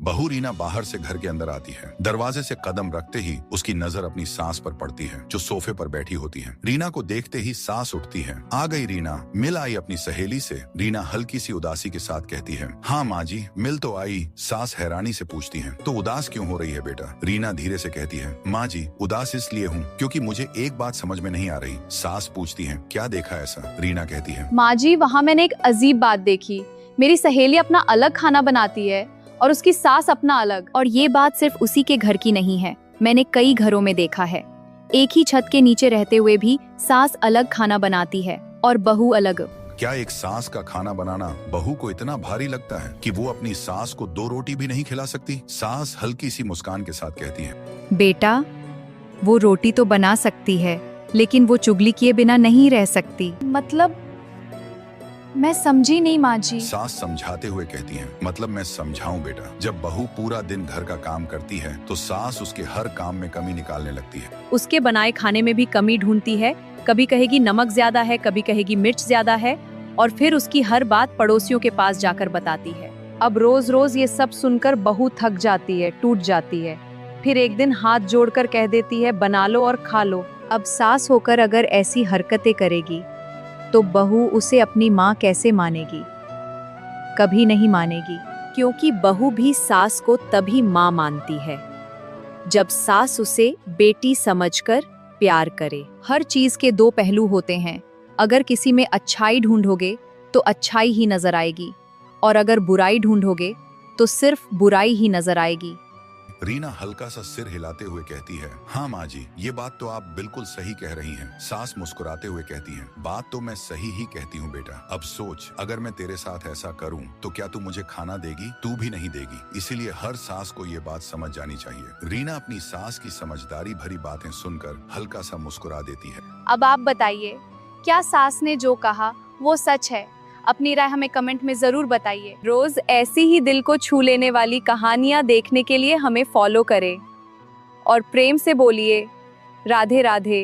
बहू रीना बाहर से घर के अंदर आती है। दरवाजे से कदम रखते ही उसकी नजर अपनी सास पर पड़ती है जो सोफे पर बैठी होती है। रीना को देखते ही सास उठती है। आ गई रीना, मिल आई अपनी सहेली से। रीना हल्की सी उदासी के साथ कहती है, हाँ माँ जी, मिल तो आई। सास हैरानी से पूछती है, तो उदास क्यों हो रही है बेटा? रीना धीरे से कहती है, माँ जी, उदास इसलिए हूँ क्योंकि मुझे एक बात समझ में नहीं आ रही। सास पूछती है, क्या देखा ऐसा? रीना कहती है, माँ जी, वहाँ मैंने एक अजीब बात देखी। मेरी सहेली अपना अलग खाना बनाती है और उसकी सास अपना अलग। और ये बात सिर्फ उसी के घर की नहीं है, मैंने कई घरों में देखा है। एक ही छत के नीचे रहते हुए भी सास अलग खाना बनाती है और बहू अलग। क्या एक सास का खाना बनाना बहू को इतना भारी लगता है कि वो अपनी सास को 2 रोटी भी नहीं खिला सकती? सास हल्की सी मुस्कान के साथ कहती है, बेटा, वो रोटी तो बना सकती है, लेकिन वो चुगली किए बिना नहीं रह सकती। मतलब मैं समझी नहीं माँ जी। सास समझाते हुए कहती है, मतलब मैं समझाऊं बेटा? जब बहू पूरा दिन घर का काम करती है तो सास उसके हर काम में कमी निकालने लगती है। उसके बनाए खाने में भी कमी ढूंढती है। कभी कहेगी नमक ज्यादा है, कभी कहेगी मिर्च ज्यादा है, और फिर उसकी हर बात पड़ोसियों के पास जाकर बताती है। अब रोज रोज ये सब सुनकर बहू थक जाती है, टूट जाती है। फिर एक दिन हाथ जोड़कर कह देती है, बना लो और खा लो। अब सास होकर अगर ऐसी हरकतें करेगी तो बहू उसे अपनी माँ कैसे मानेगी? कभी नहीं मानेगी, क्योंकि बहू भी सास को तभी माँ मानती है जब सास उसे बेटी समझकर प्यार करे। हर चीज के 2 पहलू होते हैं। अगर किसी में अच्छाई ढूंढोगे तो अच्छाई ही नजर आएगी, और अगर बुराई ढूंढोगे तो सिर्फ बुराई ही नजर आएगी। रीना हल्का सा सिर हिलाते हुए कहती है, हाँ माँ जी, ये बात तो आप बिल्कुल सही कह रही हैं। सास मुस्कुराते हुए कहती है, बात तो मैं सही ही कहती हूँ बेटा। अब सोच, अगर मैं तेरे साथ ऐसा करूँ तो क्या तू मुझे खाना देगी? तू भी नहीं देगी। इसीलिए हर सास को ये बात समझ जानी चाहिए। रीना अपनी सास की समझदारी भरी बातें सुनकर हल्का सा मुस्कुरा देती है। अब आप बताइए, क्या सास ने जो कहा वो सच है? अपनी राय हमें कमेंट में जरूर बताइए। रोज ऐसी ही दिल को छू लेने वाली कहानियां देखने के लिए हमें फॉलो करें और प्रेम से बोलिए, राधे राधे।